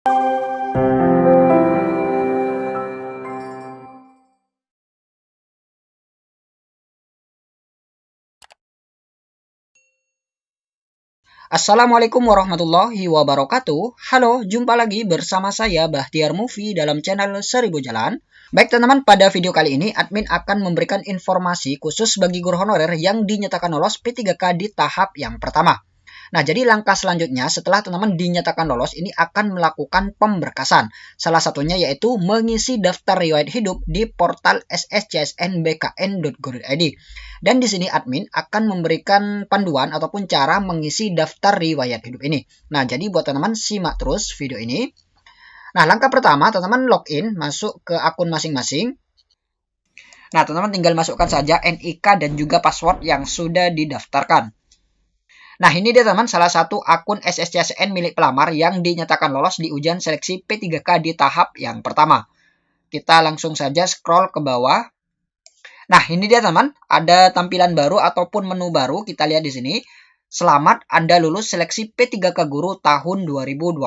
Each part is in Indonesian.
Assalamualaikum warahmatullahi wabarakatuh. Halo, jumpa lagi bersama saya Bahtiar Movie dalam channel 1000 Jalan. Baik teman-teman, pada video kali ini admin akan memberikan informasi khusus bagi guru honorer yang dinyatakan lolos P3K di tahap yang pertama. Nah, jadi langkah selanjutnya setelah teman-teman dinyatakan lolos ini akan melakukan pemberkasan. Salah satunya yaitu mengisi daftar riwayat hidup di portal sscsnbkn.go.id. Dan di sini admin akan memberikan panduan ataupun cara mengisi daftar riwayat hidup ini. Nah, jadi buat teman-teman simak terus video ini. Nah, langkah pertama teman-teman login masuk ke akun masing-masing. Nah, teman-teman tinggal masukkan saja NIK dan juga password yang sudah didaftarkan. Nah, ini dia teman, salah satu akun SSCSN milik pelamar yang dinyatakan lolos di ujian seleksi P3K di tahap yang pertama. Kita langsung saja scroll ke bawah. Nah, ini dia teman, ada tampilan baru ataupun menu baru. Kita lihat di sini. Selamat, Anda lulus seleksi P3K Guru tahun 2021.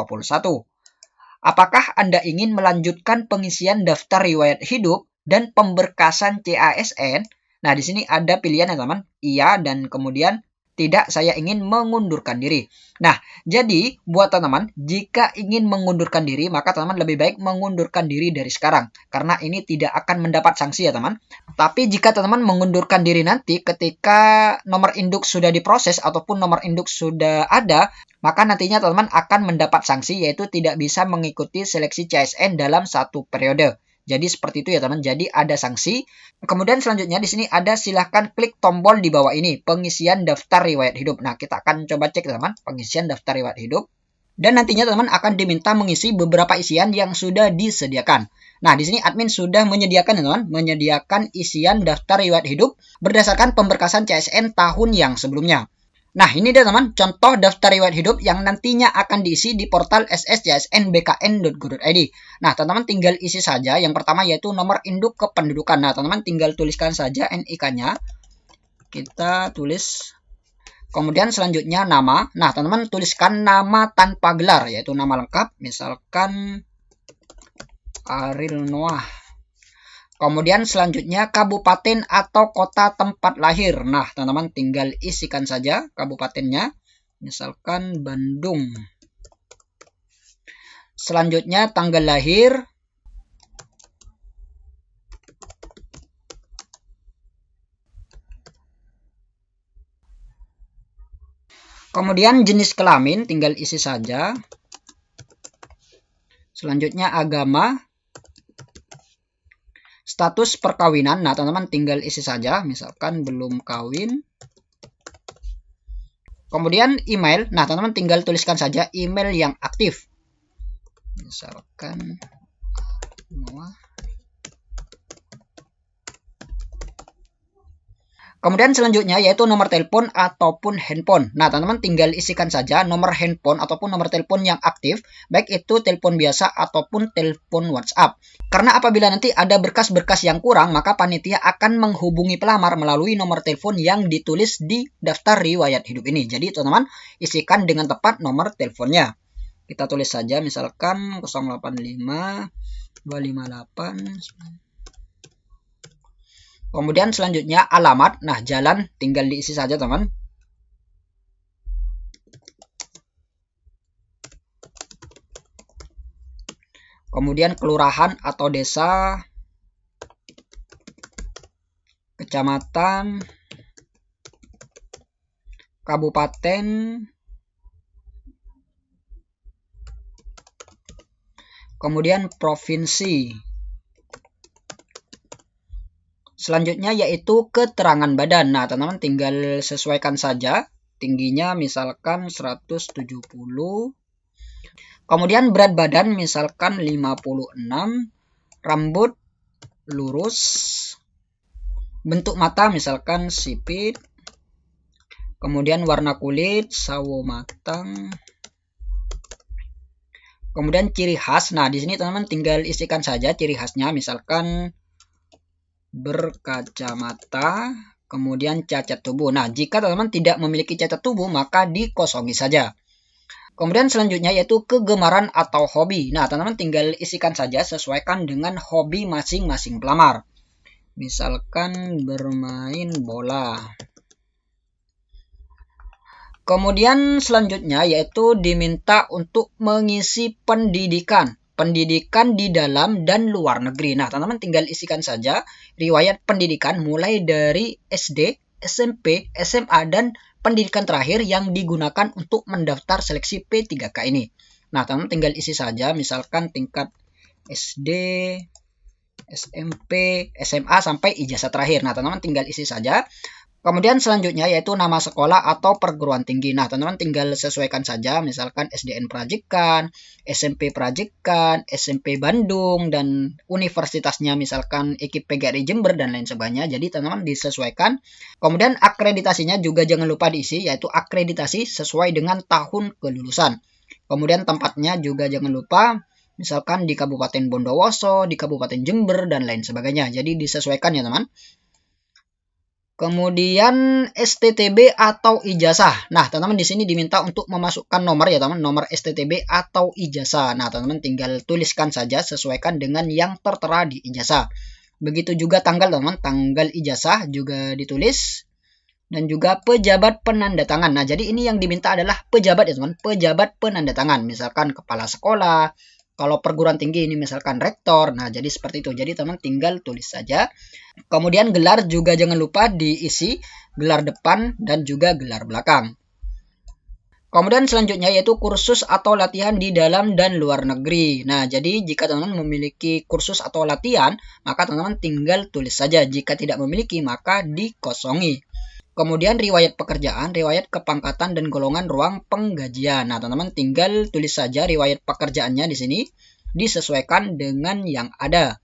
Apakah Anda ingin melanjutkan pengisian daftar riwayat hidup dan pemberkasan CASN? Nah, di sini ada pilihan ya teman, iya dan kemudian tidak, saya ingin mengundurkan diri. Nah, jadi buat teman-teman, jika ingin mengundurkan diri, maka teman-teman lebih baik mengundurkan diri dari sekarang. Karena ini tidak akan mendapat sanksi ya teman. Tapi jika teman-teman mengundurkan diri nanti ketika nomor induk sudah diproses ataupun nomor induk sudah ada, maka nantinya teman-teman akan mendapat sanksi yaitu tidak bisa mengikuti seleksi CSN dalam satu periode. Jadi seperti itu ya teman. Jadi ada sanksi. Kemudian selanjutnya di sini ada silahkan klik tombol di bawah ini pengisian daftar riwayat hidup. Nah, kita akan coba cek teman pengisian daftar riwayat hidup. Dan nantinya teman akan diminta mengisi beberapa isian yang sudah disediakan. Nah, di sini admin sudah menyediakan teman, menyediakan isian daftar riwayat hidup berdasarkan pemberkasan CSN tahun yang sebelumnya. Nah, ini dia teman, contoh daftar riwayat hidup yang nantinya akan diisi di portal sscsnbkn.go.id. Nah, teman-teman tinggal isi saja. Yang pertama yaitu nomor induk kependudukan. Nah, teman-teman tinggal tuliskan saja NIK-nya. Kita tulis. Kemudian selanjutnya nama. Nah, teman-teman tuliskan nama tanpa gelar, yaitu nama lengkap. Misalkan Ariel Noah. Kemudian selanjutnya kabupaten atau kota tempat lahir. Nah, teman-teman tinggal isikan saja kabupatennya. Misalkan Bandung. Selanjutnya tanggal lahir. Kemudian jenis kelamin tinggal isi saja. Selanjutnya agama. Status perkawinan, nah teman-teman tinggal isi saja, misalkan belum kawin. Kemudian email, nah teman-teman tinggal tuliskan saja email yang aktif. Misalkan Kemudian selanjutnya yaitu nomor telepon ataupun handphone. Nah, teman-teman tinggal isikan saja nomor handphone ataupun nomor telepon yang aktif, baik itu telepon biasa ataupun telepon WhatsApp. Karena apabila nanti ada berkas-berkas yang kurang, maka panitia akan menghubungi pelamar melalui nomor telepon yang ditulis di daftar riwayat hidup ini. Jadi, teman-teman isikan dengan tepat nomor teleponnya. Kita tulis saja misalkan 085 258. Kemudian selanjutnya alamat. Nah, jalan tinggal diisi saja, teman. Kemudian kelurahan atau desa, kecamatan, kabupaten, kemudian provinsi. Selanjutnya yaitu keterangan badan. Nah, teman-teman tinggal sesuaikan saja. Tingginya misalkan 170. Kemudian berat badan misalkan 56. Rambut lurus. Bentuk mata misalkan sipit. Kemudian warna kulit sawo matang. Kemudian ciri khas. Nah, di sini teman-teman tinggal isikan saja ciri khasnya, misalkan berkacamata, kemudian cacat tubuh. Nah, jika teman-teman tidak memiliki cacat tubuh, maka dikosongi saja. Kemudian selanjutnya yaitu kegemaran atau hobi. Nah, teman-teman tinggal isikan saja sesuaikan dengan hobi masing-masing pelamar. Misalkan bermain bola. Kemudian selanjutnya yaitu diminta untuk mengisi pendidikan. Pendidikan di dalam dan luar negeri. Nah, teman-teman tinggal isikan saja riwayat pendidikan mulai dari SD, SMP, SMA, dan pendidikan terakhir yang digunakan untuk mendaftar seleksi P3K ini. Nah, teman-teman tinggal isi saja misalkan tingkat SD, SMP, SMA, sampai ijazah terakhir. Nah, teman-teman tinggal isi saja. Kemudian selanjutnya yaitu nama sekolah atau perguruan tinggi. Nah, teman-teman tinggal sesuaikan saja, misalkan SDN Prajikan, SMP Prajikan, SMP Bandung, dan universitasnya misalkan IKIP PGRI Jember, dan lain sebagainya. Jadi, teman-teman disesuaikan. Kemudian akreditasinya juga jangan lupa diisi, yaitu akreditasi sesuai dengan tahun kelulusan. Kemudian tempatnya juga jangan lupa, misalkan di Kabupaten Bondowoso, di Kabupaten Jember, dan lain sebagainya. Jadi, disesuaikan ya, teman. Kemudian STTB atau ijazah. Nah, teman-teman di sini diminta untuk memasukkan nomor ya, teman, nomor STTB atau ijazah. Nah, teman-teman tinggal tuliskan saja sesuaikan dengan yang tertera di ijazah. Begitu juga tanggal, teman, tanggal ijazah juga ditulis, dan juga pejabat penandatangan. Nah, jadi ini yang diminta adalah pejabat ya, teman, pejabat penandatangan. Misalkan kepala sekolah, kalau perguruan tinggi ini misalkan rektor. Nah, jadi seperti itu. Jadi teman tinggal tulis saja. Kemudian gelar juga jangan lupa diisi, gelar depan dan juga gelar belakang. Kemudian selanjutnya yaitu kursus atau latihan di dalam dan luar negeri. Nah, jadi jika teman-teman memiliki kursus atau latihan, maka teman-teman tinggal tulis saja. Jika tidak memiliki, maka dikosongi. Kemudian riwayat pekerjaan, riwayat kepangkatan, dan golongan ruang penggajian. Nah, teman-teman tinggal tulis saja riwayat pekerjaannya di sini, disesuaikan dengan yang ada.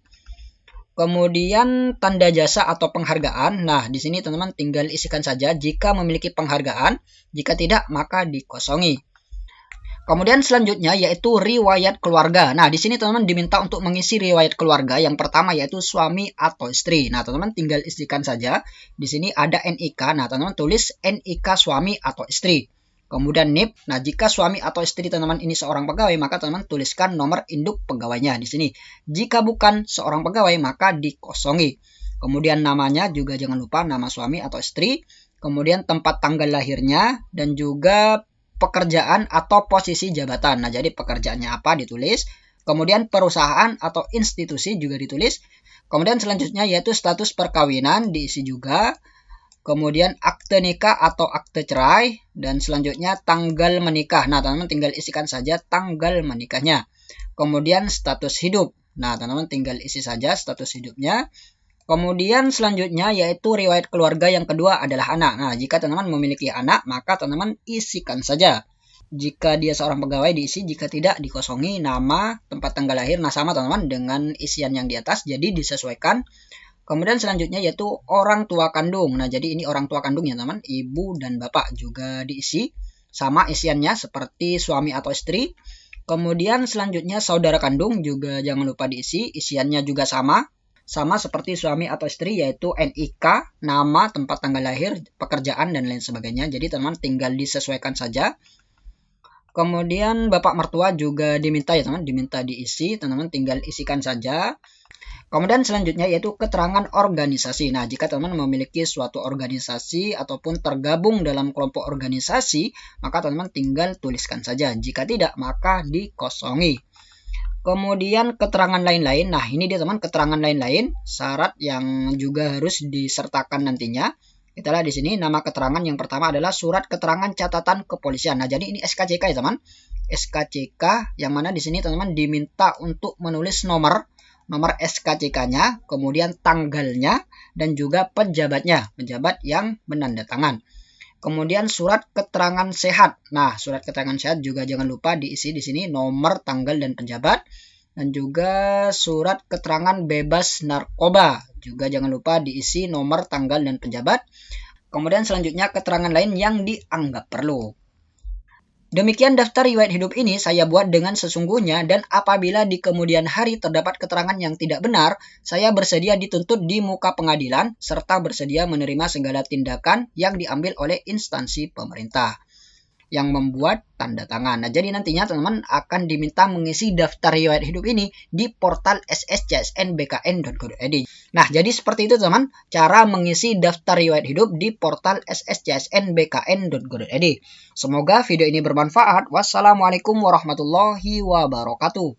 Kemudian tanda jasa atau penghargaan. Nah, di sini teman-teman tinggal isikan saja jika memiliki penghargaan, jika tidak maka dikosongi. Kemudian selanjutnya yaitu riwayat keluarga. Nah, di sini teman-teman diminta untuk mengisi riwayat keluarga. Yang pertama yaitu suami atau istri. Nah, teman-teman tinggal isikan saja. Di sini ada NIK. Nah, teman-teman tulis NIK suami atau istri. Kemudian NIP. Nah, jika suami atau istri teman-teman ini seorang pegawai, maka teman-teman tuliskan nomor induk pegawainya di sini. Jika bukan seorang pegawai, maka dikosongi. Kemudian namanya juga jangan lupa nama suami atau istri. Kemudian tempat tanggal lahirnya dan juga pekerjaan atau posisi jabatan. Nah, jadi pekerjaannya apa ditulis. Kemudian perusahaan atau institusi juga ditulis. Kemudian selanjutnya yaitu status perkawinan diisi juga. Kemudian akte nikah atau akte cerai. Dan selanjutnya tanggal menikah. Nah, teman-teman tinggal isikan saja tanggal menikahnya. Kemudian status hidup. Nah, teman-teman tinggal isi saja status hidupnya. Kemudian selanjutnya yaitu riwayat keluarga yang kedua adalah anak. Nah, jika teman-teman memiliki anak, maka teman-teman isikan saja. Jika dia seorang pegawai diisi, jika tidak dikosongi nama, tempat tanggal lahir. Nah, sama teman-teman dengan isian yang di atas, jadi disesuaikan. Kemudian selanjutnya yaitu orang tua kandung. Nah, jadi ini orang tua kandung ya, teman. Ibu dan bapak juga diisi. Sama isiannya seperti suami atau istri. Kemudian selanjutnya saudara kandung juga jangan lupa diisi. Isiannya juga sama seperti suami atau istri, yaitu NIK, nama, tempat tanggal lahir, pekerjaan, dan lain sebagainya. Jadi teman tinggal disesuaikan saja. Kemudian bapak mertua juga diminta ya teman, diminta diisi, teman-teman tinggal isikan saja. Kemudian selanjutnya yaitu keterangan organisasi. Nah, jika teman-teman memiliki suatu organisasi ataupun tergabung dalam kelompok organisasi, maka teman-teman tinggal tuliskan saja. Jika tidak, maka dikosongi. Kemudian keterangan lain-lain. Nah, ini dia teman, keterangan lain-lain, syarat yang juga harus disertakan nantinya. Kita lihat di sini nama keterangan yang pertama adalah surat keterangan catatan kepolisian. Nah, jadi ini SKCK ya teman. SKCK yang mana di sini teman-teman diminta untuk menulis nomor SKCK-nya, kemudian tanggalnya, dan juga pejabatnya, pejabat yang menandatangan. Kemudian surat keterangan sehat. Nah, surat keterangan sehat juga jangan lupa diisi di sini nomor, tanggal, dan pejabat. Dan juga surat keterangan bebas narkoba. Juga jangan lupa diisi nomor, tanggal, dan pejabat. Kemudian selanjutnya keterangan lain yang dianggap perlu. Demikian daftar riwayat hidup ini saya buat dengan sesungguhnya, dan apabila di kemudian hari terdapat keterangan yang tidak benar, saya bersedia dituntut di muka pengadilan serta bersedia menerima segala tindakan yang diambil oleh instansi pemerintah. yang membuat tanda tangan. Nah, jadi nantinya teman-teman akan diminta mengisi daftar riwayat hidup ini di portal sscsnbkn.go.id. Nah, jadi seperti itu teman, cara mengisi daftar riwayat hidup di portal sscsnbkn.go.id. Semoga video ini bermanfaat. Wassalamualaikum warahmatullahi wabarakatuh.